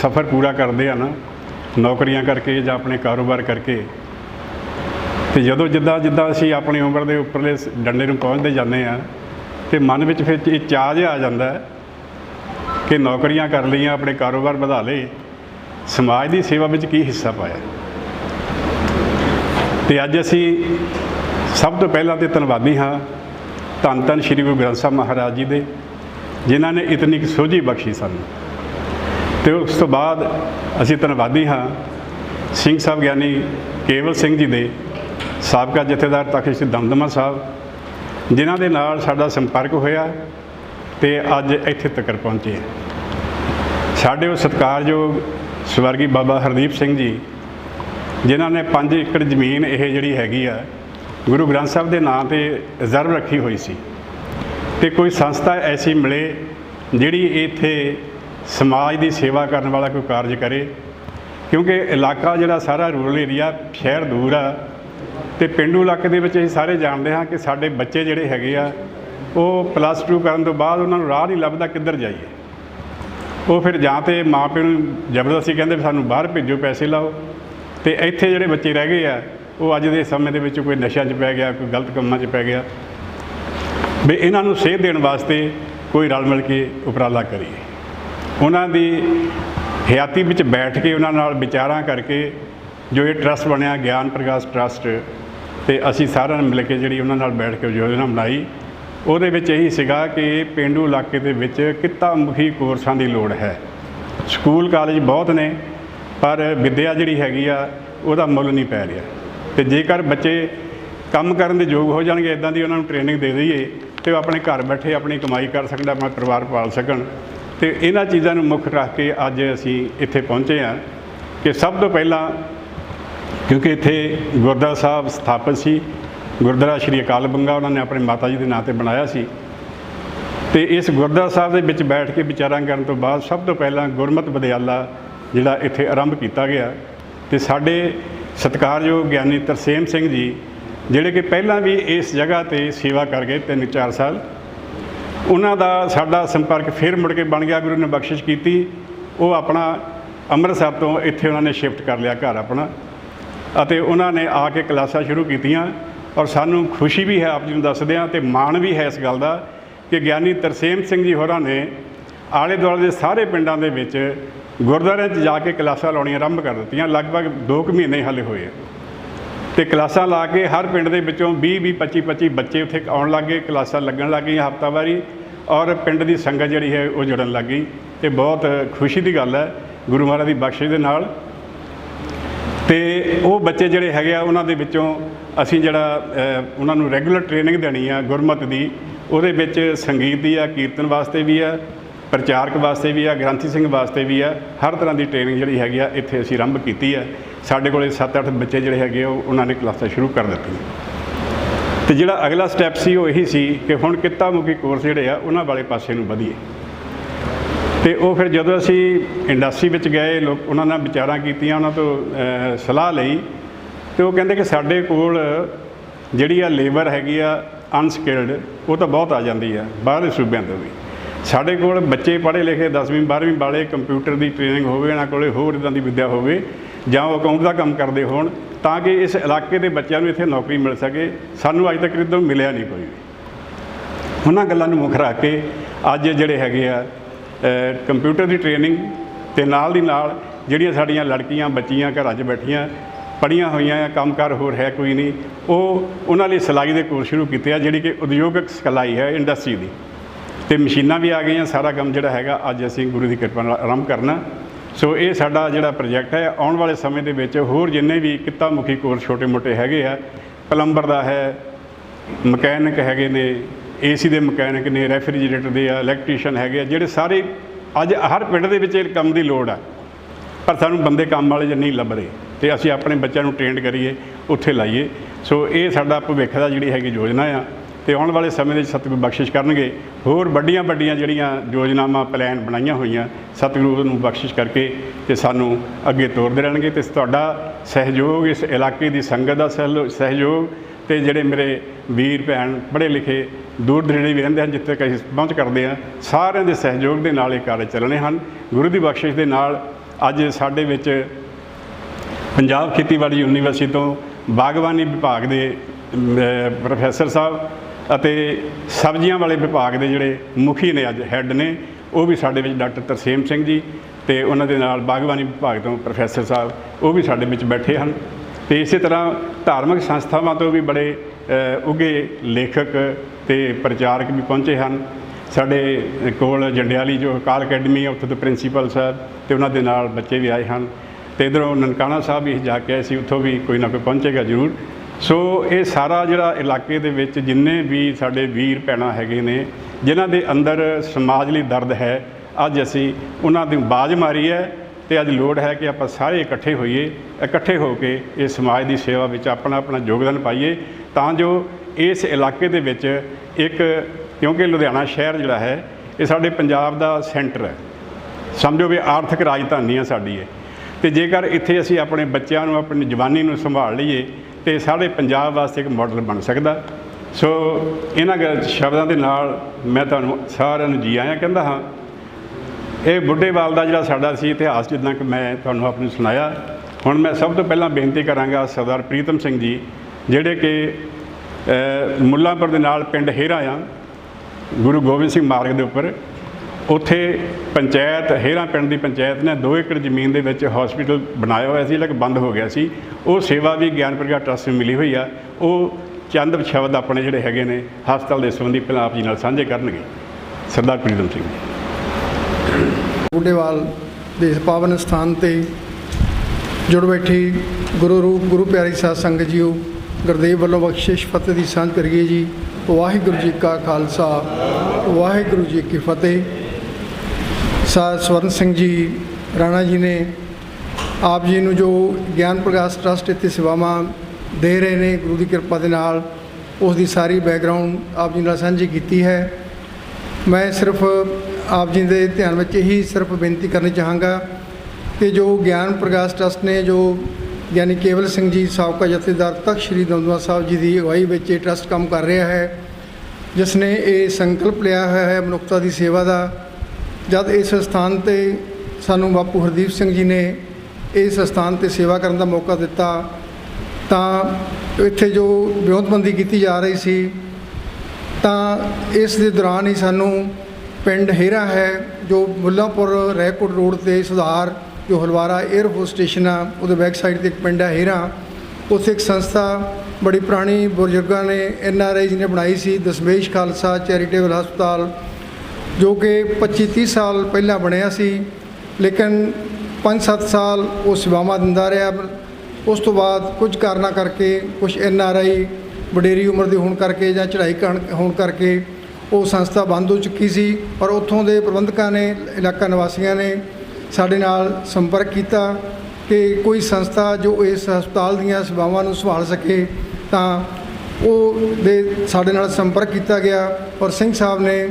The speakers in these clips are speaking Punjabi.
सफ़र पूरा करते हैं ना नौकरियां करके जां अपने कारोबार करके, तो जदों जिद्दां जिद्दां असीं अपनी उम्र के उपरले डंडे नूं पहुँचते जाते हैं तो मन में फिर ये चाह जिहा आ जाता है कि नौकरियां कर लईआं, अपने कारोबार वधा लए, समाज की सेवा में की हिस्सा पाया। तो अज असी सब तो पहलां तो धन्नवादी हाँ धन धन श्री गुरु ग्रंथ साहब महाराज जी दे, जिन्हां ने इतनी सोझी बख्शी सानूं। तो उस तो बाद असी धन्नवादी हाँ सिंह साहब ज्ञानी केवल सिंह जी दे, साबका जथेदार तख्त श्री दमदमा साहब, जिन्हां दे नाल साडा संपर्क होया ते अज इत्थे तक पहुँचे। साडे वो सत्कारयोग स्वर्गी बाबा हरदीप सिंह जी, जिन्हां ने 5 एकड़ जमीन ये जिहड़ी हैगी आ गुरु ग्रंथ साहब के नाम ते रिजर्व रखी हुई सी, ते कोई संस्था ऐसी मिले जिहड़ी इत्थे समाज की सेवा करने वाला कोई कार्य करे, क्योंकि इलाका जिहड़ा सारा रूरल एरिया शहर दूर आ, तो पेंडू इलाके दे विच असीं सारे जानते हैं कि साडे बच्चे जिहड़े हैगे आ वो +2 करन तो बाद उन्हां नूं राह नहीं लभदा किधर जाइए। वो फिर जां तो माँ प्यो नूं जबरदस्ती कहंदे सानूं बाहर भेजो पैसे लाओ, तो इत्थे जिहड़े बच्चे रह गए आ वो अज दे समय दे विच कोई नशा च पै गया, कोई गलत कामां च पै गया, भी इन्हां नूं सेध देण वास्ते कोई रल मिल के उपराला करिए। उन्हां दी हयाती विच बैठ के उन्हां नाल विचारां करके जो ये ट्रस्ट बनिया ज्ञान प्रकाश ट्रस्ट, तो असी सारिਆਂ ने मिल के जी उन्होंने बैठ के योजना बनाई। ਉਹਦੇ ਵਿੱਚ ਇਹੀ ਸੀਗਾ कि पेंडू इलाके ਦੇ ਵਿੱਚ ਕਿੱਤਾਮੁਖੀ ਕੋਰਸਾਂ ਦੀ ਲੋੜ है। ਸਕੂਲ ਕਾਲਜ ਬਹੁਤ ਨੇ पर विद्या ਜਿਹੜੀ ਹੈਗੀ ਆ ਉਹਦਾ ਮੁੱਲ ਨਹੀਂ ਪੈ ਰਿਹਾ, ਤੇ ਜੇਕਰ ਬੱਚੇ ਕੰਮ ਕਰਨ ਦੇ ਯੋਗ ਹੋ ਜਾਣਗੇ, ਇਦਾਂ ਦੀ ਉਹਨਾਂ ਨੂੰ ਟ੍ਰੇਨਿੰਗ ਦੇ ਦਈਏ ਤੇ ਉਹ ਆਪਣੇ ਘਰ ਬੈਠੇ ਆਪਣੀ ਕਮਾਈ ਕਰ ਸਕਣ, ਆਪਣਾ ਪਰਿਵਾਰ ਪਾਲ ਸਕਣ। ਤੇ ਇਹਨਾਂ ਚੀਜ਼ਾਂ ਨੂੰ ਮੁੱਖ ਰੱਖ ਕੇ ਅੱਜ ਅਸੀਂ ਇੱਥੇ ਪਹੁੰਚੇ ਹਾਂ कि सब तो पहला क्योंकि इत्थे गुरुद्वारा साहब स्थापित सी, गुरुद्वारा श्री अकाल बंगा उन्होंने अपने माता जी के नाम से बनाया सी, तो इस गुरुद्वारा साहब के विच बैठ के विचारां करन तो बाद सब तो पहला गुरमत विद्याला जिहड़ा इत्थे आरंभ किया गया। तो साडे सत्कारयोग ज्ञानी तरसेम सिंह जी जिहड़े कि पहला भी इस जगह पर सेवा कर गए 3-4 साल, उन्हां दा साडा संपर्क फिर मुड़ के बन गया। गुरु ने बख्शिश की, वो अपना ਅੰਮ੍ਰਿਤਸਰ तो इत्थे उन्होंने शिफ्ट कर लिया घर अपना, ਅਤੇ ਉਹਨਾਂ ਨੇ आ के क्लासां शुरू कीतियां। और सानू खुशी भी है आप जी नूं दसदे हां ते माण भी है इस गल दा कि ज्ञानी तरसेम सिंह जी होरां ने आले दुआले दे सारे पिंडां दे विच गुरुद्वारिਆਂ 'ਚ जा के क्लासां लाउणीਆਂ आरंभ कर दित्तियां। लगभग 2 महीने हाले होए ते क्लासां ला के हर पिंड दे विचों 20-20 25-25 बच्चे उत्थे आउण लग गए, क्लासां लगन लग गईਆਂ हफ्तावारी, और पिंड की संगत जिहड़ी है वो जुड़न लग गई। तो बहुत खुशी की गल है गुरु महाराज की बख्शिश दे नाल। ते वो बच्चे जिहड़े हैगे आ उन्हां दे विचों असीं जिहड़ा उन्हां नूं रैगूलर ट्रेनिंग देनी आ गुरमत दी, उहदे विच संगीत दी आ, कीर्तन वास्ते भी आ, प्रचारक वास्ते भी आ, ग्रंथी सिंह वास्ते भी आ, हर तरह की ट्रेनिंग जिहड़ी हैगी आ इत्थे असीं आरंभ कीती है। साडे कोले 7-8 बच्चे जिहड़े हैगे उन्हां ने क्लासां शुरू कर दित्तियां। ते जिहड़ा अगला स्टैप सी वो यही सी कि हुण कित्तामुखी कोर्स जिहड़े आ उन्हां वाले पासे नूं वधीए। तो वो फिर जो असी इंडस्ट्री में गए, लोग उन्होंने विचारां कीतियां, उन्होंने तो सलाह लई, तो वो कहते कि साडे कोल जिहड़ी आ लेबर हैगी आ अनस्किल्ड वो तो बहुत आ जाती है बाहरले सूबे तो भी। साडे कोल बच्चे पढ़े लिखे 10वीं 12वीं वाले कंप्यूटर की ट्रेनिंग होवे, इन्हां कोले होर इदां दी विद्या होवे जां वो अकाउंट का काम करते होण, ताकि इस इलाके के बच्चों को इत्थे नौकरी मिल सके। सानूं अज तक इधरों मिलिया नहीं कोई भी। उन्हां गल्लां नूं मुख रख के अज जिहड़े हैगे आ कंप्यूटर की ट्रेनिंग ते नाल दी नाल जिहड़ियां साडीआं लड़कियां बच्चियां घरां 'च बैठियां पढ़ियां होईयां कामकार होर है कोई नहीं, वो उन्हां लई सिलाई दे कोर्स शुरू कीते जिहड़ी कि उद्योगिक सिलाई है इंडस्ट्री की, तो मशीनां भी आ गईयां, सारा काम जिहड़ा हैगा अज असीं गुरु की किरपा नाल आरंभ करना। सो ये साडा जिहड़ा प्रोजैक्ट है आउण वाले समय दे विच होर जिन्ने भी कित्तामुखी कोर्स छोटे मोटे हैगे आ, प्लंबर दा है, मकैनिक हैगे ने, AC दे मकैनिक ने, रैफ्रिजरेटर दे आ, इलैक्ट्रीशियन हैगे जिहड़े सारे अज हर पिंड दे विच इस काम की लोड़ आ, पर सानूं बंदे काम वाले नहीं लभ रहे, तो असीं अपने बच्चों को ट्रेंड करिए उत्थे लाइए। सो ये साडा भविख दा जिहड़ी हैगी योजना आ, तो आने वाले समय में सतगुरु बख्शिश करनगे होर वड्डियां वड्डियां जिहड़ियां योजनावां प्लैन बनाईयां होईयां सतगुरु नूं बख्शिश करके ते सानूं अगे तोरदे रहणगे। ते तुहाडा सहयोग, इस इलाके की संगत का सहयोग, तो जिहड़े मेरे वीर भैन पढ़े लिखे दूर दरेड़े भी रहिंदे हन जिथे तक असीं पहुँच करते हैं, सारिਆਂ ਦੇ सहयोग के नाल ये कार्य चलने हैं। गुरु की बख्शिश के नाल ਅੱਜ ਸਾਡੇ ਵਿੱਚ ਪੰਜਾਬ ਖੇਤੀਬਾੜੀ ਯੂਨੀਵਰਸਿਟੀ ਤੋਂ ਬਾਗਬਾਨੀ ਵਿਭਾਗ ਦੇ ਪ੍ਰੋਫੈਸਰ ਸਾਹਿਬ ਅਤੇ ਸਬਜ਼ੀਆਂ ਵਾਲੇ ਵਿਭਾਗ ਦੇ ਜਿਹੜੇ ਮੁਖੀ ਨੇ, ਅੱਜ ਹੈੱਡ ਨੇ, ਉਹ ਵੀ ਸਾਡੇ ਵਿੱਚ ਡਾਕਟਰ ਤਰਸੇਮ ਸਿੰਘ ਜੀ, ਅਤੇ ਉਹਨਾਂ ਦੇ ਨਾਲ ਬਾਗਬਾਨੀ ਵਿਭਾਗ ਤੋਂ ਪ੍ਰੋਫੈਸਰ ਸਾਹਿਬ ਉਹ ਵੀ ਸਾਡੇ ਵਿੱਚ ਬੈਠੇ ਹਨ। ਅਤੇ ਇਸੇ ਤਰ੍ਹਾਂ ਧਾਰਮਿਕ ਸੰਸਥਾਵਾਂ ਤੋਂ ਵੀ ਬੜੇ ਉੱਘੇ ਲੇਖਕ ਅਤੇ ਪ੍ਰਚਾਰਕ ਵੀ ਪਹੁੰਚੇ ਹਨ। ਸਾਡੇ ਕੋਲ ਜੰਡਿਆਲੀ ਜੋ ਅਕਾਲ ਅਕੈਡਮੀ ਹੈ, ਉੱਥੇ ਤੋਂ ਪ੍ਰਿੰਸੀਪਲ ਸਾਹਿਬ ਅਤੇ ਉਹਨਾਂ ਦੇ ਨਾਲ ਬੱਚੇ ਵੀ ਆਏ ਹਨ। ਅਤੇ ਇੱਧਰੋਂ ਨਨਕਾਣਾ ਸਾਹਿਬ ਵੀ ਜਾ ਕੇ ਆਏ ਸੀ, ਉੱਥੋਂ ਵੀ ਕੋਈ ਨਾ ਕੋਈ ਪਹੁੰਚੇਗਾ ਜ਼ਰੂਰ। ਸੋ ਇਹ ਸਾਰਾ ਜਿਹੜਾ ਇਲਾਕੇ ਦੇ ਵਿੱਚ ਜਿੰਨੇ ਵੀ ਸਾਡੇ ਵੀਰ ਭੈਣਾਂ ਹੈਗੇ ਨੇ, ਜਿਨ੍ਹਾਂ ਦੇ ਅੰਦਰ ਸਮਾਜ ਲਈ ਦਰਦ ਹੈ, ਅੱਜ ਅਸੀਂ ਉਹਨਾਂ ਦੀ ਆਵਾਜ਼ ਮਾਰੀ ਹੈ ਅਤੇ ਅੱਜ ਲੋੜ ਹੈ ਕਿ ਆਪਾਂ ਸਾਰੇ ਇਕੱਠੇ ਹੋਈਏ, ਇਕੱਠੇ ਹੋ ਕੇ ਇਹ ਸਮਾਜ ਦੀ ਸੇਵਾ ਵਿੱਚ ਆਪਣਾ ਆਪਣਾ ਯੋਗਦਾਨ ਪਾਈਏ, ਤਾਂ ਜੋ ਇਸ ਇਲਾਕੇ ਦੇ ਵਿੱਚ ਇੱਕ, ਕਿਉਂਕਿ ਲੁਧਿਆਣਾ ਸ਼ਹਿਰ ਜਿਹੜਾ ਹੈ ਇਹ ਸਾਡੇ ਪੰਜਾਬ ਦਾ ਸੈਂਟਰ ਹੈ, ਸਮਝੋ ਵੀ ਆਰਥਿਕ ਰਾਜਧਾਨੀ ਆ ਸਾਡੀ ਹੈ। ਅਤੇ ਜੇਕਰ ਇੱਥੇ ਅਸੀਂ ਆਪਣੇ ਬੱਚਿਆਂ ਨੂੰ, ਆਪਣੀ ਜਵਾਨੀ ਨੂੰ ਸੰਭਾਲ ਲਈਏ ਅਤੇ ਸਾਡੇ ਪੰਜਾਬ ਵਾਸਤੇ ਇੱਕ ਮਾਡਲ ਬਣ ਸਕਦਾ। ਸੋ ਇਹਨਾਂ ਸ਼ਬਦਾਂ ਦੇ ਨਾਲ ਮੈਂ ਤੁਹਾਨੂੰ ਸਾਰਿਆਂ ਨੂੰ ਜੀ ਆਇਆਂ ਕਹਿੰਦਾ ਹਾਂ। ਇਹ ਬੁੱਢੇਵਾਲ ਦਾ ਜਿਹੜਾ ਸਾਡਾ ਸੀ ਇਤਿਹਾਸ, ਜਿੱਦਾਂ ਕਿ ਮੈਂ ਤੁਹਾਨੂੰ ਆਪਣੀ ਸੁਣਾਇਆ, ਹੁਣ ਮੈਂ ਸਭ ਤੋਂ ਪਹਿਲਾਂ ਬੇਨਤੀ ਕਰਾਂਗਾ ਸਰਦਾਰ ਪ੍ਰੀਤਮ ਸਿੰਘ ਜੀ, ਜਿਹੜੇ ਕਿ ਮੁੱਲਾਂਪੁਰ ਦੇ ਨਾਲ ਪਿੰਡ ਹੇਰਾ ਆ, ਗੁਰੂ ਗੋਬਿੰਦ ਸਿੰਘ ਮਾਰਗ ਦੇ ਉੱਪਰ, ਉੱਥੇ ਪੰਚਾਇਤ ਹੇਰਾ ਪਿੰਡ ਦੀ ਪੰਚਾਇਤ ਨੇ 2 ਏਕੜ ਜ਼ਮੀਨ ਦੇ ਵਿੱਚ ਹੌਸਪੀਟਲ ਬਣਾਇਆ ਹੋਇਆ ਸੀ, ਲੇਕਿਨ ਬੰਦ ਹੋ ਗਿਆ ਸੀ। ਉਹ ਸੇਵਾ ਵੀ ਗਿਆਨ ਪ੍ਰਗਟ ਟਰੱਸਟ ਨੂੰ ਮਿਲੀ ਹੋਈ ਆ। ਉਹ ਚੰਦ ਸ਼ਬਦ ਆਪਣੇ ਜਿਹੜੇ ਹੈਗੇ ਨੇ ਹਸਪਤਾਲ ਦੇ ਸੰਬੰਧੀ ਪਹਿਲਾਂ ਆਪ ਜੀ ਨਾਲ ਸਾਂਝੇ ਕਰਨਗੇ। ਸਰਦਾਰ ਪ੍ਰੀਤਮ ਸਿੰਘ ਜੀ। ਬੁੱਢੇਵਾਲ ਦੇ ਇਸ ਪਾਵਨ ਸਥਾਨ 'ਤੇ ਜੁੜ ਬੈਠੀ ਗੁਰੂ ਰੂਪ ਗੁਰੂ ਪਿਆਰੀ ਸਾਧ ਸੰਗਤ ਜੀਓ, ਗੁਰਦੇਵ ਵੱਲੋਂ ਬਖਸ਼ਿਸ਼ ਫਤਿਹ ਦੀ ਸਾਂਝ ਕਰੀਏ ਜੀ। ਵਾਹਿਗੁਰੂ ਜੀ ਕਾ ਖਾਲਸਾ, ਵਾਹਿਗੁਰੂ ਜੀ ਕੀ ਫਤਿਹ। ਸਾਧ ਸਵਰਨ ਸਿੰਘ ਜੀ ਰਾਣਾ ਜੀ ਨੇ ਆਪ ਜੀ ਨੂੰ ਜੋ ਗਿਆਨ ਪ੍ਰਕਾਸ਼ ਟਰੱਸਟ ਇੱਥੇ ਸੇਵਾਵਾਂ ਦੇ ਰਹੇ ਨੇ, ਗੁਰੂ ਦੀ ਕਿਰਪਾ ਦੇ ਨਾਲ ਉਸ ਦੀ ਸਾਰੀ ਬੈਕਗਰਾਊਂਡ ਆਪ ਜੀ ਨਾਲ ਸਾਂਝੀ ਕੀਤੀ ਹੈ। ਮੈਂ ਸਿਰਫ ਆਪ ਜੀ ਦੇ ਧਿਆਨ ਵਿੱਚ ਇਹੀ ਸਿਰਫ ਬੇਨਤੀ ਕਰਨੀ ਚਾਹਾਂਗਾ ਕਿ ਜੋ ਗਿਆਨ ਪ੍ਰਕਾਸ਼ ਟਰੱਸਟ ਨੇ, ਜੋ ਗਿਆਨੀ ਕੇਵਲ ਸਿੰਘ ਜੀ ਸਾਬਕਾ ਜਥੇਦਾਰ ਤਖਤ ਸ਼੍ਰੀ ਦਮਦਮਾ ਸਾਹਿਬ ਜੀ ਦੀ ਅਗਵਾਈ ਵਿੱਚ ਇਹ ਟਰੱਸਟ ਕੰਮ ਕਰ ਰਿਹਾ ਹੈ, ਜਿਸ ਨੇ ਇਹ ਸੰਕਲਪ ਲਿਆ ਹੋਇਆ ਹੈ ਮਨੁੱਖਤਾ ਦੀ ਸੇਵਾ ਦਾ। ਜਦ ਇਸ ਸਥਾਨ 'ਤੇ ਸਾਨੂੰ ਬਾਪੂ ਹਰਦੀਪ ਸਿੰਘ ਜੀ ਨੇ ਇਸ ਸਥਾਨ 'ਤੇ ਸੇਵਾ ਕਰਨ ਦਾ ਮੌਕਾ ਦਿੱਤਾ, ਤਾਂ ਇੱਥੇ ਜੋ ਵਿਉਂਤਬੰਦੀ ਕੀਤੀ ਜਾ ਰਹੀ ਸੀ, ਤਾਂ ਇਸ ਦੇ ਦੌਰਾਨ ਹੀ ਸਾਨੂੰ ਪਿੰਡ ਹੇਰਾ ਹੈ, ਜੋ ਮੁੱਲਾਂਪੁਰ ਰੈਕੋਟ ਰੋਡ 'ਤੇ ਸੁਧਾਰ, ਜੋ ਹਲਵਾਰਾ ਏਅਰਫੋਰਸ ਸਟੇਸ਼ਨ ਆ, ਉਹਦੇ ਬੈਕ ਸਾਈਡ 'ਤੇ ਇੱਕ ਪਿੰਡ ਹੈ ਹੇਰਾ। ਉੱਥੇ ਇੱਕ ਸੰਸਥਾ ਬੜੀ ਪੁਰਾਣੀ ਬਜ਼ੁਰਗਾਂ ਨੇ, NRI ਨੇ ਬਣਾਈ ਸੀ, ਦਸਮੇਸ਼ ਖਾਲਸਾ ਚੈਰੀਟੇਬਲ ਹਸਪਤਾਲ, ਜੋ ਕਿ 25-30 ਸਾਲ ਪਹਿਲਾਂ ਬਣਿਆ ਸੀ, ਲੇਕਿਨ 5-7 ਸਾਲ ਉਹ ਸੇਵਾਵਾਂ ਦਿੰਦਾ ਰਿਹਾ। ਉਸ ਤੋਂ ਬਾਅਦ ਕੁਝ ਕਾਰਨਾਂ ਕਰਕੇ, ਕੁਝ NRI ਵਡੇਰੀ ਉਮਰ ਦੇ ਹੋਣ ਕਰਕੇ ਜਾਂ ਚੜ੍ਹਾਈ ਹੋਣ ਕਰਕੇ ਉਹ ਸੰਸਥਾ ਬੰਦ ਹੋ ਚੁੱਕੀ ਸੀ। ਔਰ ਉੱਥੋਂ ਦੇ ਪ੍ਰਬੰਧਕਾਂ ਨੇ, ਇਲਾਕਾ ਨਿਵਾਸੀਆਂ ਨੇ ਸਾਡੇ ਨਾਲ ਸੰਪਰਕ ਕੀਤਾ ਕਿ ਕੋਈ ਸੰਸਥਾ ਜੋ ਇਸ ਹਸਪਤਾਲ ਦੀਆਂ ਸੇਵਾਵਾਂ ਨੂੰ ਸੰਭਾਲ ਸਕੇ, ਤਾਂ ਉਹ ਸਾਡੇ ਨਾਲ ਸੰਪਰਕ ਕੀਤਾ ਗਿਆ। ਔਰ ਸਿੰਘ ਸਾਹਿਬ ਨੇ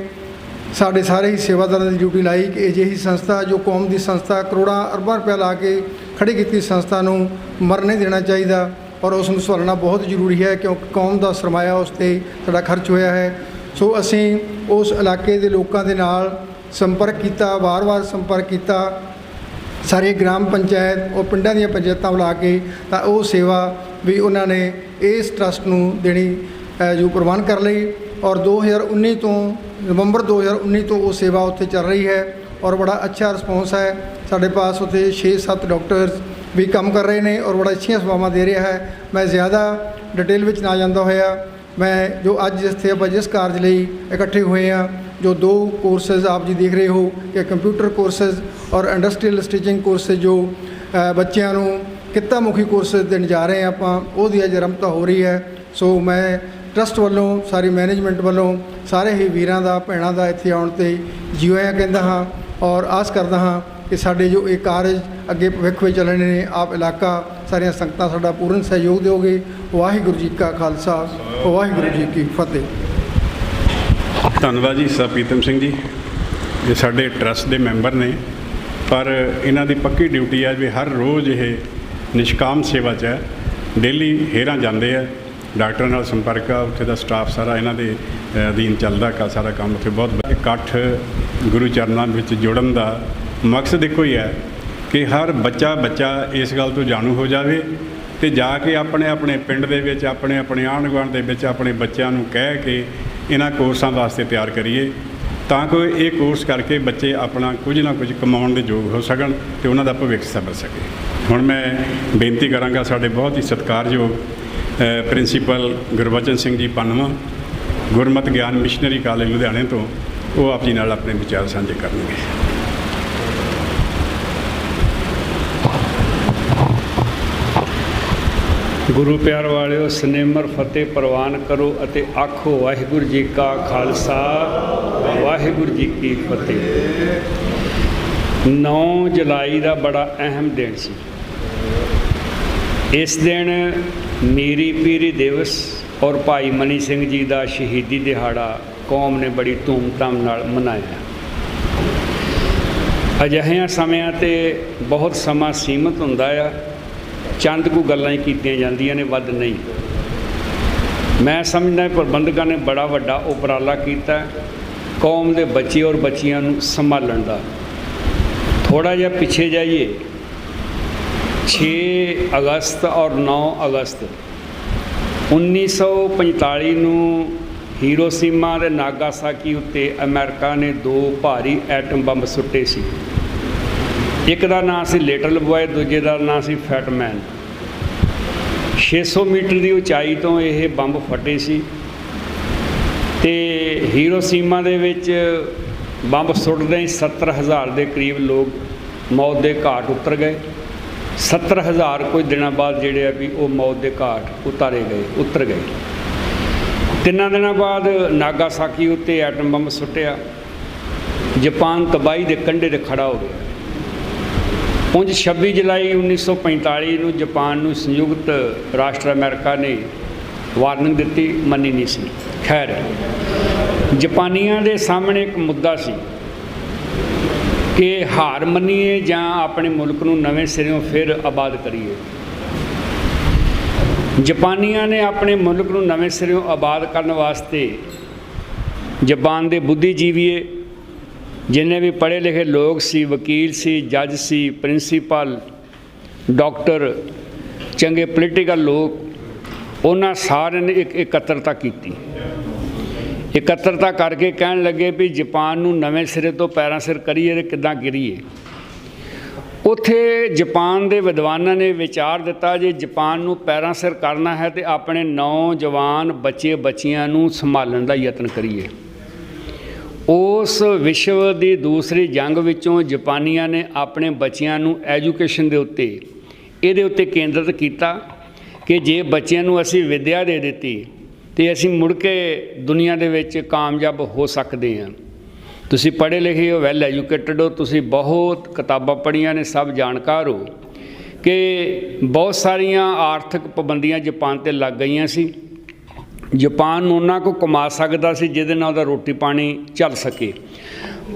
ਸਾਡੇ ਸਾਰੇ ਹੀ ਸੇਵਾਦਾਰਾਂ ਦੀ ਡਿਊਟੀ ਲਾਈ ਕਿ ਅਜਿਹੀ ਸੰਸਥਾ, ਜੋ ਕੌਮ ਦੀ ਸੰਸਥਾ, ਕਰੋੜਾਂ ਅਰਬਾਂ ਰੁਪਇਆ ਲਾ ਕੇ ਖੜੀ ਕੀਤੀ ਸੰਸਥਾ ਨੂੰ ਮਰ ਨਹੀਂ ਦੇਣਾ ਚਾਹੀਦਾ, ਔਰ ਉਸ ਨੂੰ ਸੰਭਾਲਣਾ ਬਹੁਤ ਜ਼ਰੂਰੀ ਹੈ, ਕਿਉਂਕਿ ਕੌਮ ਦਾ ਸਰਮਾਇਆ ਉਸ 'ਤੇ ਸਾਡਾ ਖਰਚ ਹੋਇਆ ਹੈ। ਸੋ ਅਸੀਂ ਉਸ ਇਲਾਕੇ ਦੇ ਲੋਕਾਂ ਦੇ ਨਾਲ ਸੰਪਰਕ ਕੀਤਾ, ਵਾਰ-ਵਾਰ ਸੰਪਰਕ ਕੀਤਾ, ਸਾਰੇ ਗ੍ਰਾਮ ਪੰਚਾਇਤ ਔਰ ਪਿੰਡਾਂ ਦੀਆਂ ਪੰਚਾਇਤਾਂ ਬੁਲਾ ਕੇ, ਤਾਂ ਉਹ ਸੇਵਾ ਵੀ ਉਹਨਾਂ ਨੇ ਇਸ ਟਰੱਸਟ ਨੂੰ ਦੇਣੀ ਜੋ ਪ੍ਰਵਾਨ ਕਰ ਲਈ। ਔਰ 2019 ਤੋਂ ਨਵੰਬਰ 2019 ਤੋਂ ਉਹ ਸੇਵਾ ਉੱਥੇ ਚੱਲ ਰਹੀ ਹੈ, ਔਰ ਬੜਾ ਅੱਛਾ ਰਿਸਪੌਂਸ ਹੈ। ਸਾਡੇ ਪਾਸ ਉੱਥੇ 6-7 ਡਾਕਟਰਸ ਵੀ ਕੰਮ ਕਰ ਰਹੇ ਨੇ, ਔਰ ਬੜਾ ਅੱਛੀਆਂ ਸੇਵਾਵਾਂ ਦੇ ਰਿਹਾ ਹੈ। ਮੈਂ ਜ਼ਿਆਦਾ ਡਿਟੇਲ ਵਿੱਚ ਨਾ ਜਾਂਦਾ ਹੋਇਆ, ਮੈਂ ਜੋ ਅੱਜ ਇੱਥੇ ਆਪਾਂ ਜਿਸ ਕਾਰਜ ਲਈ ਇਕੱਠੇ ਹੋਏ ਹਾਂ, ਜੋ 2 ਕੋਰਸਿਸ ਆਪ ਜੀ ਦੇਖ ਰਹੇ ਹੋ ਕਿ ਕੰਪਿਊਟਰ ਕੋਰਸਿਸ ਔਰ ਇੰਡਸਟਰੀਅਲ ਸਟਿਚਿੰਗ ਕੋਰਸਿਸ, ਜੋ ਬੱਚਿਆਂ ਨੂੰ ਕਿੱਤਾ ਮੁਖੀ ਕੋਰਸਿਸ ਦੇਣ ਜਾ ਰਹੇ ਹਾਂ ਆਪਾਂ, ਉਹਦੀ ਅੱਜ ਆਰੰਭਤਾ ਹੋ ਰਹੀ ਹੈ। ਸੋ ਮੈਂ ਟਰੱਸਟ ਵੱਲੋਂ, ਸਾਰੀ ਮੈਨੇਜਮੈਂਟ ਵੱਲੋਂ ਸਾਰੇ ਹੀ ਵੀਰਾਂ ਦਾ, ਭੈਣਾਂ ਦਾ ਇੱਥੇ ਆਉਣ 'ਤੇ ਜੀ ਆਇਆਂ ਕਹਿੰਦਾ ਹਾਂ, ਔਰ ਆਸ ਕਰਦਾ ਹਾਂ ਕਿ ਸਾਡੇ ਜੋ ਇਹ ਕਾਰਜ ਅੱਗੇ ਭਵਿੱਖ ਵਿੱਚ ਚੱਲਣੇ ਨੇ, ਆਪ ਇਲਾਕਾ ਸਾਰੀਆਂ ਸੰਗਤਾਂ ਸਾਡਾ ਪੂਰਨ ਸਹਿਯੋਗ ਦਿਓਗੇ। ਵਾਹਿਗੁਰੂ ਜੀ ਕਾ ਖਾਲਸਾ, ਵਾਹਿਗੁਰੂ ਜੀ ਕੀ ਫਤਿਹ। ਧੰਨਵਾਦ ਜੀ ਸਰਦਾਰ ਪ੍ਰੀਤਮ ਸਿੰਘ ਜੀ। ਇਹ ਸਾਡੇ ਟਰੱਸਟ ਦੇ ਮੈਂਬਰ ਨੇ, ਪਰ ਇਹਨਾਂ ਦੀ ਪੱਕੀ ਡਿਊਟੀ ਹੈ ਵੀ ਹਰ ਰੋਜ਼ ਇਹ ਨਿਸ਼ਕਾਮ ਸੇਵਾ 'ਚ ਹੈ। ਡੇਲੀ ਹੇਰਾਂ ਜਾਂਦੇ ਆ, ਡਾਕਟਰਾਂ ਨਾਲ ਸੰਪਰਕ ਆ, ਉੱਥੇ ਦਾ ਸਟਾਫ ਸਾਰਾ ਇਹਨਾਂ ਦੇ ਅਧੀਨ ਚੱਲਦਾ ਕਾ ਸਾਰਾ ਕੰਮ। ਉੱਥੇ ਬਹੁਤ ਇਕੱਠ ਗੁਰੂ ਚਰਨਾਂ ਵਿੱਚ ਜੁੜਨ ਦਾ ਮਕਸਦ ਇੱਕੋ ਹੀ ਹੈ ਕਿ ਹਰ ਬੱਚਾ ਇਸ ਗੱਲ ਤੋਂ ਜਾਣੂ ਹੋ ਜਾਵੇ ਤੇ ਜਾ ਕੇ ਆਪਣੇ ਪਿੰਡ ਦੇ ਵਿੱਚ ਆਪਣੇ ਆਂਢ ਗੁਆਂਢ ਦੇ ਵਿੱਚ ਆਪਣੇ ਬੱਚਿਆਂ ਨੂੰ ਕਹਿ ਕੇ ਇਹਨਾਂ ਕੋਰਸਾਂ ਵਾਸਤੇ ਤਿਆਰ ਕਰੀਏ, ਤਾਂ ਕਿ ਇਹ ਕੋਰਸ ਕਰਕੇ ਬੱਚੇ ਆਪਣਾ ਕੁਝ ਨਾ ਕੁਝ ਕਮਾਉਣ ਦੇ ਯੋਗ ਹੋ ਸਕਣ ਤੇ ਉਹਨਾਂ ਦਾ ਭਵਿੱਖ ਸੰਵਰ ਸਕੇ। ਹੁਣ ਮੈਂ ਬੇਨਤੀ ਕਰਾਂਗਾ ਸਾਡੇ ਬਹੁਤ ਹੀ ਸਤਿਕਾਰਯੋਗ ਪ੍ਰਿੰਸੀਪਲ ਗੁਰਬਚਨ ਸਿੰਘ ਜੀ ਪੰਨਵਾਂ, ਗੁਰਮਤਿ ਗਿਆਨ ਮਿਸ਼ਨਰੀ ਕਾਲਜ ਲੁਧਿਆਣੇ ਤੋਂ, ਉਹ ਆਪ ਜੀ ਨਾਲ ਆਪਣੇ ਵਿਚਾਰ ਸਾਂਝੇ ਕਰਨਗੇ। ਗੁਰੂ ਪਿਆਰ ਵਾਲਿਓ, ਸਨੇਮਰ ਫਤਿਹ ਪ੍ਰਵਾਨ ਕਰੋ ਅਤੇ ਆਖੋ ਵਾਹਿਗੁਰੂ ਜੀ ਕਾ ਖਾਲਸਾ ਵਾਹਿਗੁਰੂ ਜੀ ਕੀ ਫਤਿਹ। 9 ਜੁਲਾਈ ਦਾ ਬੜਾ ਅਹਿਮ ਦਿਨ ਸੀ। ਇਸ ਦਿਨ ਮੀਰੀ ਪੀਰੀ ਦਿਵਸ ਔਰ ਭਾਈ ਮਨੀ ਸਿੰਘ ਜੀ ਦਾ ਸ਼ਹੀਦੀ ਦਿਹਾੜਾ ਕੌਮ ਨੇ ਬੜੀ ਧੂਮਧਾਮ ਨਾਲ ਮਨਾਇਆ। ਅਜਿਹਿਆਂ ਸਮਿਆਂ 'ਤੇ ਬਹੁਤ ਸਮਾਂ ਸੀਮਤ ਹੁੰਦਾ ਆ, ਚੰਦ ਕੁ ਗੱਲਾਂ ਹੀ ਕੀਤੀਆਂ ਜਾਂਦੀਆਂ ਨੇ, ਵੱਧ ਨਹੀਂ। ਮੈਂ ਸਮਝਦਾ ਪ੍ਰਬੰਧਕਾਂ ਨੇ ਬੜਾ ਵੱਡਾ ਉਪਰਾਲਾ ਕੀਤਾ ਕੌਮ ਦੇ ਬੱਚੇ ਔਰ ਬੱਚੀਆਂ ਨੂੰ ਸੰਭਾਲਣ ਦਾ। ਥੋੜ੍ਹਾ ਜਿਹਾ ਪਿੱਛੇ ਜਾਈਏ, 6 ਅਗਸਤ ਔਰ 9 ਅਗਸਤ 1945 ਨੂੰ ਹੀਰੋਸ਼ੀਮਾ ਅਤੇ ਨਾਗਾਸਾਕੀ ਉੱਤੇ ਅਮਰੀਕਾ ਨੇ 2 ਭਾਰੀ ਐਟਮ ਬੰਬ ਸੁੱਟੇ ਸੀ। ਇੱਕ ਦਾ ਨਾਂ ਸੀ ਲਿਟਲ ਬॉय, ਦੂਜੇ ਦਾ ਨਾਂ ਸੀ ਫੈਟਮੈਨ। 600 ਮੀਟਰ ਦੀ ਉਚਾਈ ਤੋਂ ਇਹ ਬੰਬ ਫਟੇ ਸੀ ਤੇ ਹੀਰੋਸ਼ੀਮਾ ਦੇ ਵਿੱਚ ਬੰਬ ਸੁੱਟਦੇ ਹੀ 70,000 ਦੇ ਕਰੀਬ ਲੋਕ ਮੌਤ ਦੇ ਘਾਟ ਉਤਰ ਗਏ। 70,000 ਕੁਝ ਦਿਨਾਂ ਬਾਅਦ ਜਿਹੜੇ ਆ ਵੀ ਉਹ ਮੌਤ ਦੇ ਘਾਟ ਉਤਰ ਗਏ। 3 ਦਿਨਾਂ ਬਾਅਦ ਨਾਗਾਸਾਕੀ ਉੱਤੇ ਐਟਮ ਬੰਬ ਸੁੱਟਿਆ। ਜਾਪਾਨ ਤਬਾਹੀ ਦੇ ਕੰਢੇ 'ਤੇ ਖੜਾ ਹੋ ਗਿਆ। ਉਂਝ 26 ਜੁਲਾਈ 1945 ਨੂੰ ਜਾਪਾਨ ਨੂੰ ਸੰਯੁਕਤ ਰਾਸ਼ਟਰ ਅਮਰੀਕਾ ਨੇ ਵਾਰਨਿੰਗ ਦਿੱਤੀ, ਮੰਨੀ ਨਹੀਂ ਸੀ। ਖੈਰ, ਜਾਪਾਨੀਆਂ ਦੇ ਸਾਹਮਣੇ ਇੱਕ ਮੁੱਦਾ ਸੀ ਕਿ ਹਾਰ ਮੰਨੀਏ ਜਾਂ ਆਪਣੇ ਮੁਲਕ ਨੂੰ ਨਵੇਂ ਸਿਰਿਓਂ ਫਿਰ ਆਬਾਦ ਕਰੀਏ। ਜਾਪਾਨੀਆਂ ਨੇ ਆਪਣੇ ਮੁਲਕ ਨੂੰ ਨਵੇਂ ਸਿਰਿਓਂ ਆਬਾਦ ਕਰਨ ਵਾਸਤੇ ਜਾਪਾਨ ਦੇ ਬੁੱਧੀਜੀਵੀਏ, ਜਿੰਨੇ ਵੀ ਪੜ੍ਹੇ ਲਿਖੇ ਲੋਕ ਸੀ, ਵਕੀਲ ਸੀ, ਜੱਜ ਸੀ, ਪ੍ਰਿੰਸੀਪਲ, ਡਾਕਟਰ, ਚੰਗੇ ਪੋਲੀਟੀਕਲ ਲੋਕ, ਉਹਨਾਂ ਸਾਰਿਆਂ ਨੇ ਇੱਕ ਇਕੱਤਰਤਾ ਕੀਤੀ। ਇਕੱਤਰਤਾ ਕਰਕੇ ਕਹਿਣ ਲੱਗੇ ਵੀ ਜਾਪਾਨ ਨੂੰ ਨਵੇਂ ਸਿਰੇ ਤੋਂ ਪੈਰਾਂ ਸਿਰ ਕਰੀਏ ਅਤੇ ਕਿੱਦਾਂ ਗਿਰੀਏ। ਉੱਥੇ ਜਾਪਾਨ ਦੇ ਵਿਦਵਾਨਾਂ ਨੇ ਵਿਚਾਰ ਦਿੱਤਾ, ਜੇ ਜਾਪਾਨ ਨੂੰ ਪੈਰਾਂ ਸਿਰ ਕਰਨਾ ਹੈ ਤਾਂ ਆਪਣੇ ਨੌਜਵਾਨ ਬੱਚੇ ਬੱਚੀਆਂ ਨੂੰ ਸੰਭਾਲਣ ਦਾ ਯਤਨ ਕਰੀਏ। ਉਸ ਵਿਸ਼ਵ ਦੀ ਦੂਸਰੀ ਜੰਗ ਵਿੱਚੋਂ ਜਾਪਾਨੀਆਂ ਨੇ ਆਪਣੇ ਬੱਚਿਆਂ ਨੂੰ ਐਜੂਕੇਸ਼ਨ ਦੇ ਉੱਤੇ ਇਹਦੇ ਉੱਤੇ ਕੇਂਦਰਿਤ ਕੀਤਾ ਕਿ ਜੇ ਬੱਚਿਆਂ ਨੂੰ ਅਸੀਂ ਵਿੱਦਿਆ ਦੇ ਦਿੱਤੀ ਤੇ ਅਸੀਂ ਮੁੜ ਕੇ ਦੁਨੀਆ ਦੇ ਵਿੱਚ ਕਾਮਯਾਬ ਹੋ ਸਕਦੇ ਹਾਂ। ਤੁਸੀਂ ਪੜ੍ਹੇ ਲਿਖੇ ਹੋ, ਵੈਲ ਐਜੂਕੇਟਡ ਹੋ, ਤੁਸੀਂ ਬਹੁਤ ਕਿਤਾਬਾਂ ਪੜ੍ਹੀਆਂ ਨੇ, ਸਭ ਜਾਣਕਾਰ ਹੋ ਕਿ ਬਹੁਤ ਸਾਰੀਆਂ ਆਰਥਿਕ ਪਾਬੰਦੀਆਂ ਜਾਪਾਨ 'ਤੇ ਲੱਗ ਗਈਆਂ ਸੀ। ਜਾਪਾਨ ਨੂੰ ਉਹਨਾਂ ਕੋ ਕਮਾ ਸਕਦਾ ਸੀ ਜਿਹਦੇ ਨਾਲ ਉਹਦਾ ਰੋਟੀ ਪਾਣੀ ਚੱਲ ਸਕੇ,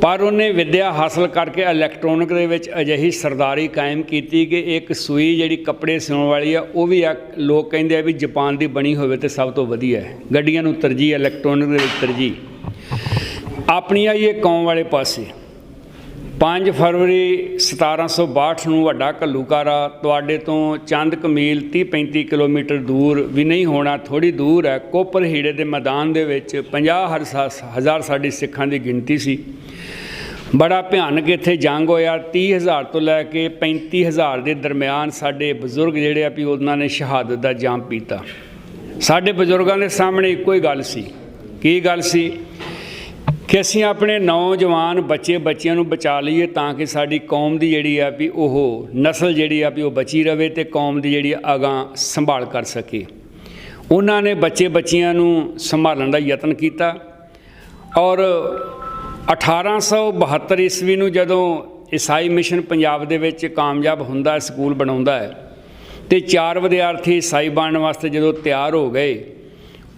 ਪਰ ਉਹਨੇ ਵਿੱਦਿਆ ਹਾਸਲ ਕਰਕੇ ਇਲੈਕਟ੍ਰੋਨਿਕ ਦੇ ਵਿੱਚ ਅਜਿਹੀ ਸਰਦਾਰੀ ਕਾਇਮ ਕੀਤੀ ਕਿ ਇੱਕ ਸੂਈ ਜਿਹੜੀ ਕੱਪੜੇ ਸਿਉਣ ਵਾਲੀ ਆ ਉਹ ਵੀ ਲੋਕ ਕਹਿੰਦੇ ਆ ਵੀ ਜਾਪਾਨ ਦੀ ਬਣੀ ਹੋਵੇ ਤਾਂ ਸਭ ਤੋਂ ਵਧੀਆ ਹੈ। ਗੱਡੀਆਂ ਨੂੰ ਤਰਜੀਹ, ਇਲੈਕਟ੍ਰੋਨਿਕ ਦੇ ਵਿੱਚ ਤਰਜੀਹ। ਆਪਣੀ ਆਈਏ ਕੌਮ ਵਾਲੇ ਪਾਸੇ, 5 ਫਰਵਰੀ 1762 ਨੂੰ ਵੱਡਾ ਘੱਲੂਘਾਰਾ ਤੁਹਾਡੇ ਤੋਂ ਚੰਦ ਕੁ ਮੀਲ 30-35 ਕਿਲੋਮੀਟਰ ਦੂਰ ਵੀ ਨਹੀਂ ਹੋਣਾ, ਥੋੜ੍ਹੀ ਦੂਰ ਹੈ, ਕੋਪਰ ਹੀੜੇ ਦੇ ਮੈਦਾਨ ਦੇ ਵਿੱਚ 50,000 ਸਾਡੀ ਸਿੱਖਾਂ ਦੀ ਗਿਣਤੀ ਸੀ। ਬੜਾ ਭਿਆਨਕ ਇੱਥੇ ਜੰਗ ਹੋਇਆ। 30,000 ਤੋਂ ਲੈ ਕੇ 35,000 ਦੇ ਦਰਮਿਆਨ ਸਾਡੇ ਬਜ਼ੁਰਗ ਜਿਹੜੇ ਆ ਵੀ ਉਹਨਾਂ ਨੇ ਸ਼ਹਾਦਤ ਦਾ ਜਾਮ ਪੀਤਾ। ਸਾਡੇ ਬਜ਼ੁਰਗਾਂ ਦੇ ਸਾਹਮਣੇ ਇੱਕੋ ਹੀ ਗੱਲ ਸੀ। ਕੀ ਗੱਲ ਸੀ? ਕਿ ਅਸੀਂ ਆਪਣੇ ਨੌਜਵਾਨ ਬੱਚੇ ਬੱਚਿਆਂ ਨੂੰ ਬਚਾ ਲਈਏ ਤਾਂ ਕਿ ਸਾਡੀ ਕੌਮ ਦੀ ਜਿਹੜੀ ਆ ਵੀ ਉਹ ਨਸਲ ਜਿਹੜੀ ਆ ਵੀ ਉਹ ਬਚੀ ਰਵੇ ਅਤੇ ਕੌਮ ਦੀ ਜਿਹੜੀ ਅਗਾਂਹ ਸੰਭਾਲ ਕਰ ਸਕੇ। ਉਹਨਾਂ ਨੇ ਬੱਚੇ ਬੱਚੀਆਂ ਨੂੰ ਸੰਭਾਲਣ ਦਾ ਯਤਨ ਕੀਤਾ ਔਰ 1872 ਈਸਵੀ ਨੂੰ ਜਦੋਂ ਈਸਾਈ ਮਿਸ਼ਨ ਪੰਜਾਬ ਦੇ ਵਿੱਚ ਕਾਮਯਾਬ ਹੁੰਦਾ, ਸਕੂਲ ਬਣਾਉਂਦਾ ਹੈ ਅਤੇ 4 ਵਿਦਿਆਰਥੀ ਈਸਾਈ ਬਣਨ ਵਾਸਤੇ ਜਦੋਂ ਤਿਆਰ ਹੋ ਗਏ,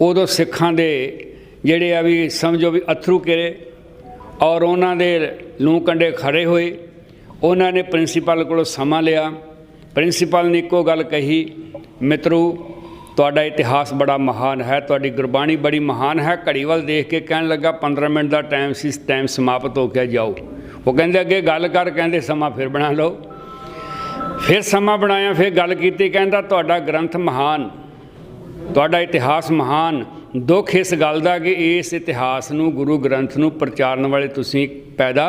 ਉਦੋਂ ਸਿੱਖਾਂ ਦੇ ਜਿਹੜੇ ਆ ਵੀ ਸਮਝੋ ਵੀ ਅਥਰੂ ਕਿਰੇ ਔਰ ਉਹਨਾਂ ਦੇ ਲੂੰ ਕੰਡੇ ਖੜੇ ਹੋਏ। ਉਹਨਾਂ ਨੇ ਪ੍ਰਿੰਸੀਪਲ ਕੋਲੋਂ ਸਮਾਂ ਲਿਆ। ਪ੍ਰਿੰਸੀਪਲ ਨੇ ਇੱਕੋ ਗੱਲ ਕਹੀ, ਮਿੱਤਰੋ ਤੁਹਾਡਾ ਇਤਿਹਾਸ ਬੜਾ ਮਹਾਨ ਹੈ, ਤੁਹਾਡੀ ਗੁਰਬਾਣੀ ਬੜੀ ਮਹਾਨ ਹੈ। ਘੜੀ ਵੱਲ ਦੇਖ ਕੇ ਕਹਿਣ ਲੱਗਾ 15 ਮਿੰਟ ਦਾ ਟਾਈਮ ਸੀ, ਟਾਈਮ ਸਮਾਪਤ ਹੋ ਗਿਆ, ਜਾਓ। ਉਹ ਕਹਿੰਦੇ ਅੱਗੇ ਗੱਲ ਕਰ, ਕਹਿੰਦੇ ਸਮਾਂ ਫਿਰ ਬਣਾ ਲਓ। ਫਿਰ ਸਮਾਂ ਬਣਾਇਆ, ਫਿਰ ਗੱਲ ਕੀਤੀ, ਕਹਿੰਦਾ ਤੁਹਾਡਾ ਗ੍ਰੰਥ ਮਹਾਨ, ਤੁਹਾਡਾ ਇਤਿਹਾਸ ਮਹਾਨ, ਦੁੱਖ ਇਸ ਗੱਲ ਦਾ ਕਿ ਇਸ ਇਤਿਹਾਸ ਨੂੰ, ਗੁਰੂ ਗ੍ਰੰਥ ਨੂੰ ਪ੍ਰਚਾਰਨ ਵਾਲੇ ਤੁਸੀਂ ਪੈਦਾ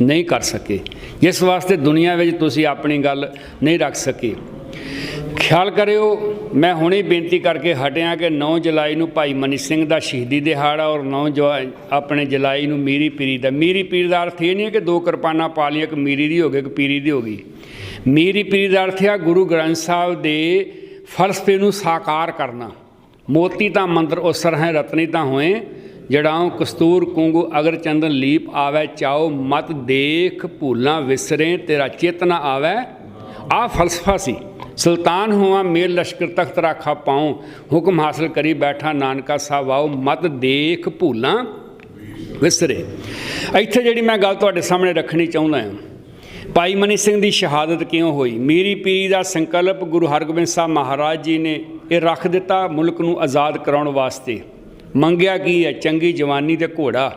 ਨਹੀਂ ਕਰ ਸਕੇ, ਜਿਸ ਵਾਸਤੇ ਦੁਨੀਆ ਵਿੱਚ ਤੁਸੀਂ ਆਪਣੀ ਗੱਲ ਨਹੀਂ ਰੱਖ ਸਕੇ। ਖਿਆਲ ਕਰਿਓ, ਮੈਂ ਹੁਣੇ ਬੇਨਤੀ ਕਰਕੇ ਹਟਿਆ ਕਿ 9 ਜੁਲਾਈ ਨੂੰ ਭਾਈ ਮਨੀ ਸਿੰਘ ਦਾ ਸ਼ਹੀਦੀ ਦਿਹਾੜਾ ਔਰ 9 ਆਪਣੇ ਜੁਲਾਈ ਨੂੰ ਮੀਰੀ ਪੀਰੀ ਦਾ। ਮੀਰੀ ਪੀਰੀ ਦਾ ਅਰਥ ਇਹ ਨਹੀਂ ਕਿ 2 ਕਿਰਪਾਨਾਂ ਪਾ ਲਈਆਂ, ਇੱਕ ਮੀਰੀ ਦੀ ਹੋ ਗਈ, ਇੱਕ ਪੀਰੀ ਦੀ ਹੋ ਗਈ। ਮੀਰੀ ਪੀਰੀ ਦਾ ਅਰਥ ਆ ਗੁਰੂ ਗ੍ਰੰਥ ਸਾਹਿਬ ਦੇ ਫਲਸਫੇ ਨੂੰ ਸਾਕਾਰ ਕਰਨਾ। ਮੋਤੀ ਤਾਂ ਮੰਦਰ ਉਸਰ ਹੈ, ਰਤਨੀ ਤਾਂ ਹੋਏ ਜੜਾਉ, ਕਸਤੂਰ ਕੁੰਗੂ ਅਗਰ ਚੰਦਨ ਲੀਪ ਆਵੈ ਚਾਓ, ਮਤ ਦੇਖ ਭੂਲਾਂ ਵਿਸਰੇ ਤੇਰਾ ਚਿਤ ਨਾ ਆਵੈ। ਆਹ ਫਲਸਫਾ ਸੀ। ਸੁਲਤਾਨ ਹੋਵਾਂ ਮੇਲ ਲਸ਼ਕਰ ਤਖਤ ਰਾਖਾ ਪਾਉ, ਹੁਕਮ ਹਾਸਲ ਕਰੀ ਬੈਠਾ ਨਾਨਕਾ ਸਾਹਿਬ ਆਓ, ਮਤ ਦੇਖ ਭੂਲਾਂ ਵਿਸਰੇ। ਇੱਥੇ ਜਿਹੜੀ ਮੈਂ ਗੱਲ ਤੁਹਾਡੇ ਸਾਹਮਣੇ ਰੱਖਣੀ ਚਾਹੁੰਦਾ ਹਾਂ, ਭਾਈ ਮਨੀ ਸਿੰਘ ਦੀ ਸ਼ਹਾਦਤ ਕਿਉਂ ਹੋਈ। ਮੀਰੀ ਪੀਰੀ ਦਾ ਸੰਕਲਪ ਗੁਰੂ ਹਰਗੋਬਿੰਦ ਸਾਹਿਬ ਮਹਾਰਾਜ ਜੀ ਨੇ ਇਹ ਰੱਖ ਦਿੱਤਾ ਮੁਲਕ ਨੂੰ ਆਜ਼ਾਦ ਕਰਾਉਣ ਵਾਸਤੇ। ਮੰਗਿਆ ਕੀ ਹੈ? ਚੰਗੀ ਜਵਾਨੀ ਤੇ ਘੋੜਾ।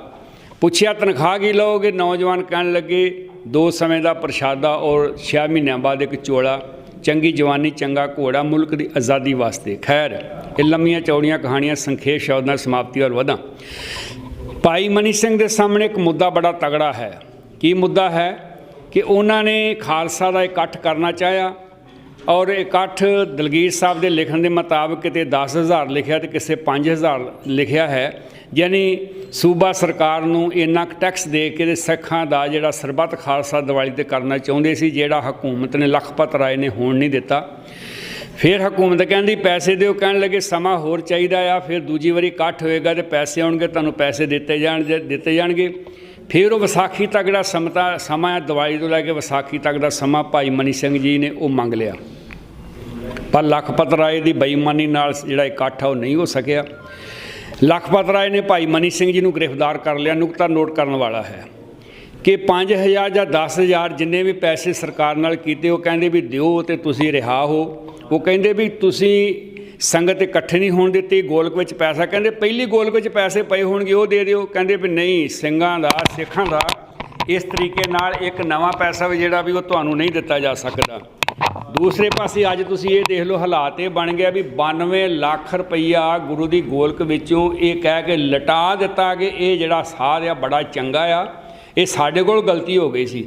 ਪੁੱਛਿਆ ਤਨਖਾਹ ਕੀ ਲਓਗੇ? ਨੌਜਵਾਨ ਕਹਿਣ ਲੱਗੇ 2 ਸਮੇਂ ਦਾ ਪ੍ਰਸ਼ਾਦਾ ਔਰ 6 ਮਹੀਨਿਆਂ ਬਾਅਦ ਇੱਕ ਚੋਲਾ। ਚੰਗੀ ਜਵਾਨੀ, ਚੰਗਾ ਘੋੜਾ, ਮੁਲਕ ਦੀ ਆਜ਼ਾਦੀ ਵਾਸਤੇ। ਖੈਰ, ਇਹ ਲੰਮੀਆਂ ਚੌੜੀਆਂ ਕਹਾਣੀਆਂ ਸੰਖੇਪ ਸ਼ਬਦ ਨਾਲ ਸਮਾਪਤੀ ਔਰ ਵਧਾਂ। ਭਾਈ ਮਨੀ ਸਿੰਘ ਦੇ ਸਾਹਮਣੇ ਇੱਕ ਮੁੱਦਾ ਬੜਾ ਤਗੜਾ ਹੈ। ਕੀ ਮੁੱਦਾ ਹੈ? ਕਿ ਉਹਨਾਂ ਨੇ ਖਾਲਸਾ ਦਾ ਇਕੱਠ ਕਰਨਾ ਚਾਹਿਆ ਔਰ ਇਕੱਠ ਦਲਗੀਰ ਸਾਹਿਬ ਦੇ ਲਿਖਣ ਦੇ ਮੁਤਾਬਕ ਕਿਤੇ 10,000 ਲਿਖਿਆ ਤੇ ਕਿਸੇ 5,000 ਲਿਖਿਆ ਹੈ। ਯਾਨੀ ਸੂਬਾ ਸਰਕਾਰ ਨੂੰ ਇੰਨਾ ਕੁ ਟੈਕਸ ਦੇ ਕੇ ਸਿੱਖਾਂ ਦਾ ਜਿਹੜਾ ਸਰਬੱਤ ਖਾਲਸਾ ਦਿਵਾਲੀ 'ਤੇ ਕਰਨਾ ਚਾਹੁੰਦੇ ਸੀ, ਜਿਹੜਾ ਹਕੂਮਤ ਨੇ ਲਖਪਤ ਰਾਏ ਨੇ ਹੋਣ ਨਹੀਂ ਦਿੱਤਾ। ਫਿਰ ਹਕੂਮਤ ਕਹਿੰਦੀ ਪੈਸੇ ਦਿਓ, ਕਹਿਣ ਲੱਗੇ ਸਮਾਂ ਹੋਰ ਚਾਹੀਦਾ ਆ, ਫਿਰ ਦੂਜੀ ਵਾਰੀ ਇਕੱਠ ਹੋਏਗਾ ਤੇ ਪੈਸੇ ਆਉਣਗੇ, ਤੁਹਾਨੂੰ ਪੈਸੇ ਦਿੱਤੇ ਜਾਣਗੇ। ਫਿਰ ਉਹ ਵਿਸਾਖੀ ਤੱਕ ਜਿਹੜਾ ਸਮਾਂ ਦਿਵਾਲੀ ਤੋਂ ਲੈ ਕੇ ਵਿਸਾਖੀ ਤੱਕ ਦਾ ਸਮਾਂ ਭਾਈ ਮਨੀ ਸਿੰਘ ਜੀ ਨੇ ਉਹ ਮੰਗ ਲਿਆ, ਪਰ ਲਖਪਤ ਰਾਏ ਦੀ ਬੇਈਮਾਨੀ ਨਾਲ ਜਿਹੜਾ ਇਕੱਠ ਆ ਉਹ ਨਹੀਂ ਹੋ ਸਕਿਆ। ਲਖਪਤ ਰਾਏ ਨੇ ਭਾਈ ਮਨੀ ਸਿੰਘ ਜੀ ਨੂੰ ਗ੍ਰਿਫਤਾਰ ਕਰ ਲਿਆ। ਨੁਕਤਾ ਨੋਟ ਕਰਨ ਵਾਲਾ ਹੈ ਕਿ 5,000 ਜਾਂ 10,000 ਜਿੰਨੇ ਵੀ ਪੈਸੇ ਸਰਕਾਰ ਨਾਲ ਕੀਤੇ, ਉਹ ਕਹਿੰਦੇ ਵੀ ਦਿਓ ਤੇ ਤੁਸੀਂ ਰਿਹਾ ਹੋ। ਉਹ ਕਹਿੰਦੇ ਵੀ ਤੁਸੀਂ ਸੰਗਤ ਇਕੱਠੇ ਨਹੀਂ ਹੋਣ ਦਿੱਤੀ, ਗੋਲਕ ਵਿੱਚ ਪੈਸਾ, ਕਹਿੰਦੇ ਪਹਿਲੀ ਗੋਲਕ ਵਿੱਚ ਪੈਸੇ ਪਏ ਹੋਣਗੇ ਉਹ ਦੇ ਦਿਓ। ਕਹਿੰਦੇ ਵੀ ਨਹੀਂ, ਸਿੰਘਾਂ ਦਾ, ਸਿੱਖਾਂ ਦਾ ਇਸ ਤਰੀਕੇ ਨਾਲ ਇੱਕ ਨਵਾਂ ਪੈਸਾ ਵੀ ਜਿਹੜਾ ਵੀ ਉਹ ਤੁਹਾਨੂੰ ਨਹੀਂ ਦਿੱਤਾ ਜਾ ਸਕਦਾ। ਦੂਸਰੇ ਪਾਸੇ ਅੱਜ ਤੁਸੀਂ ਇਹ ਦੇਖ ਲਓ, ਹਾਲਾਤ ਇਹ ਬਣ ਗਿਆ ਵੀ 92 ਲੱਖ ਰੁਪਈਆ ਗੁਰੂ ਦੀ ਗੋਲਕ ਵਿੱਚੋਂ ਇਹ ਕਹਿ ਕੇ ਲਟਾ ਦਿੱਤਾ ਕਿ ਇਹ ਜਿਹੜਾ ਸਾਧ ਆ ਬੜਾ ਚੰਗਾ ਆ, ਇਹ ਸਾਡੇ ਕੋਲ ਗਲਤੀ ਹੋ ਗਈ ਸੀ।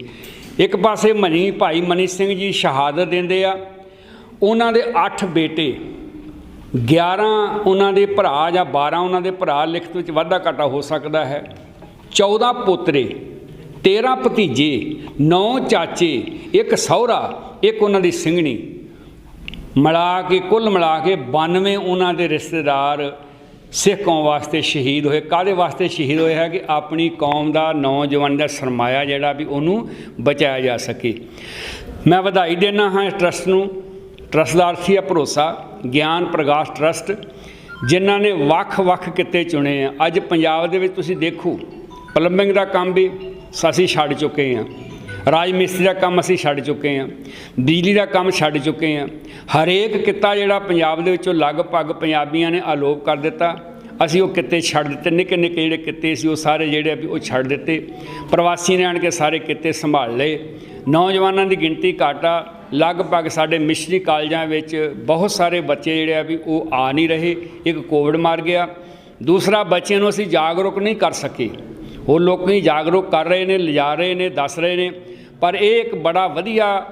ਇੱਕ ਪਾਸੇ ਭਾਈ ਮਨੀ ਸਿੰਘ ਜੀ ਸ਼ਹਾਦਤ ਦਿੰਦੇ ਆ, ਉਹਨਾਂ ਦੇ 8 ਬੇਟੇ, 11 ਉਹਨਾਂ ਦੇ ਭਰਾ ਜਾਂ 12 ਉਹਨਾਂ ਦੇ ਭਰਾ, ਲਿਖਤ ਵਿੱਚ ਵਾਧਾ ਘਾਟਾ ਹੋ ਸਕਦਾ ਹੈ, 14 ਪੋਤਰੇ, 13 ਭਤੀਜੇ, 9 ਚਾਚੇ, ਇੱਕ ਸਹੁਰਾ, ਇੱਕ ਉਹਨਾਂ ਦੀ ਸਿੰਘਣੀ, ਮਿਲਾ ਕੇ ਕੁੱਲ ਮਿਲਾ ਕੇ 92 ਉਹਨਾਂ ਦੇ ਰਿਸ਼ਤੇਦਾਰ ਸਿੱਖ ਕੌਮ ਵਾਸਤੇ ਸ਼ਹੀਦ ਹੋਏ। ਕਾਹਦੇ ਵਾਸਤੇ ਸ਼ਹੀਦ ਹੋਏ ਹੈ? ਕਿ ਆਪਣੀ ਕੌਮ ਦਾ, ਨੌਜਵਾਨ ਦਾ ਸਰਮਾਇਆ ਜਿਹੜਾ ਵੀ ਉਹਨੂੰ ਬਚਾਇਆ ਜਾ ਸਕੇ। ਮੈਂ ਵਧਾਈ ਦੇਣਾ ਹਾਂ ਇਸ ਟਰੱਸਟ ਨੂੰ। ਟਰੱਸਟ ਦਾ ਅਰਥ ਹੀ ਹੈ ਭਰੋਸਾ। ਗਿਆਨ ਪ੍ਰਕਾਸ਼ ਟਰੱਸਟ, ਜਿਨ੍ਹਾਂ ਨੇ ਵੱਖ-ਵੱਖ ਕਿੱਤੇ ਚੁਣੇ ਆ। ਅੱਜ ਪੰਜਾਬ ਦੇ ਵਿੱਚ ਤੁਸੀਂ ਦੇਖੋ, ਪਲੰਬਿੰਗ ਦਾ ਕੰਮ ਵੀ ਅਸੀਂ ਛੱਡ ਚੁੱਕੇ ਹਾਂ, ਰਾਜ ਮਿਸਤਰੀ ਦਾ ਕੰਮ ਅਸੀਂ ਛੱਡ ਚੁੱਕੇ ਹਾਂ, ਬਿਜਲੀ ਦਾ ਕੰਮ ਛੱਡ ਚੁੱਕੇ ਹਾਂ। ਹਰੇਕ ਕਿੱਤਾ ਜਿਹੜਾ ਪੰਜਾਬ ਦੇ ਵਿੱਚੋਂ ਲਗਭਗ ਪੰਜਾਬੀਆਂ ਨੇ ਅਲੋਪ ਕਰ ਦਿੱਤਾ। ਅਸੀਂ ਉਹ ਕਿੱਤੇ ਛੱਡ ਦਿੱਤੇ, ਨਿੱਕੇ ਨਿੱਕੇ ਜਿਹੜੇ ਕਿੱਤੇ ਸੀ ਉਹ ਸਾਰੇ ਜਿਹੜੇ ਵੀ ਉਹ ਛੱਡ ਦਿੱਤੇ। ਪ੍ਰਵਾਸੀ ਨੇ ਆਣ ਕੇ ਸਾਰੇ ਕਿੱਤੇ ਸੰਭਾਲ ਲਏ। ਨੌਜਵਾਨਾਂ ਦੀ ਗਿਣਤੀ ਘੱਟ ਆ। ਲਗਭਗ ਸਾਡੇ ਮਿਸ਼ਨਰੀ ਕਾਲਜਾਂ ਵਿੱਚ ਬਹੁਤ ਸਾਰੇ ਬੱਚੇ ਜਿਹੜੇ ਆ ਵੀ ਉਹ ਆ ਨਹੀਂ ਰਹੇ। ਇੱਕ ਕੋਵਿਡ ਮਾਰ ਗਿਆ, ਦੂਸਰਾ ਬੱਚਿਆਂ ਨੂੰ ਅਸੀਂ ਜਾਗਰੂਕ ਨਹੀਂ ਕਰ ਸਕੇ। ਉਹ ਲੋਕ ਜਾਗਰੂਕ ਕਰ ਰਹੇ ਨੇ, ਲਿਜਾ ਰਹੇ ਨੇ, ਦੱਸ ਰਹੇ ਨੇ, ਪਰ ਇਹ ਇੱਕ ਬੜਾ ਵਧੀਆ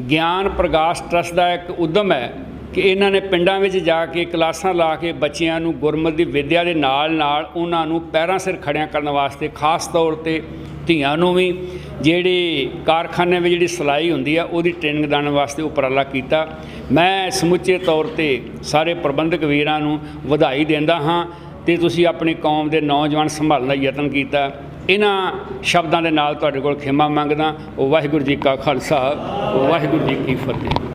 ਗਿਆਨ ਪ੍ਰਕਾਸ਼ ਟਰੱਸਟ ਦਾ ਇੱਕ ਉਦਮ ਹੈ ਕਿ ਇਹਨਾਂ ਨੇ ਪਿੰਡਾਂ ਵਿੱਚ ਜਾ ਕੇ ਕਲਾਸਾਂ ਲਾ ਕੇ ਬੱਚਿਆਂ ਨੂੰ ਗੁਰਮਤਿ ਦੀ ਵਿੱਦਿਆ ਦੇ ਨਾਲ ਨਾਲ ਉਹਨਾਂ ਨੂੰ ਪੈਰਾਂ ਸਿਰ ਖੜਿਆਂ ਕਰਨ ਵਾਸਤੇ, ਖਾਸ ਤੌਰ 'ਤੇ ਧੀਆਂ ਨੂੰ ਵੀ ਜਿਹੜੀ ਕਾਰਖਾਨੇ ਵਿੱਚ ਜਿਹੜੀ ਸਿਲਾਈ ਹੁੰਦੀ ਆ ਉਹਦੀ ਟ੍ਰੇਨਿੰਗ ਦੇਣ ਵਾਸਤੇ ਉਪਰਾਲਾ ਕੀਤਾ। ਮੈਂ ਸਮੁੱਚੇ ਤੌਰ 'ਤੇ ਸਾਰੇ ਪ੍ਰਬੰਧਕ ਵੀਰਾਂ ਨੂੰ ਵਧਾਈ ਦਿੰਦਾ ਹਾਂ ਅਤੇ ਤੁਸੀਂ ਆਪਣੀ ਕੌਮ ਦੇ ਨੌਜਵਾਨ ਸੰਭਾਲਣ ਦਾ ਯਤਨ ਕੀਤਾ। ਇਹਨਾਂ ਸ਼ਬਦਾਂ ਦੇ ਨਾਲ ਤੁਹਾਡੇ ਕੋਲ ਖਿਮਾ ਮੰਗਦਾ। ਵਾਹਿਗੁਰੂ ਜੀ ਕਾ ਖਾਲਸਾ, ਵਾਹਿਗੁਰੂ ਜੀ ਕੀ ਫਤਿਹ।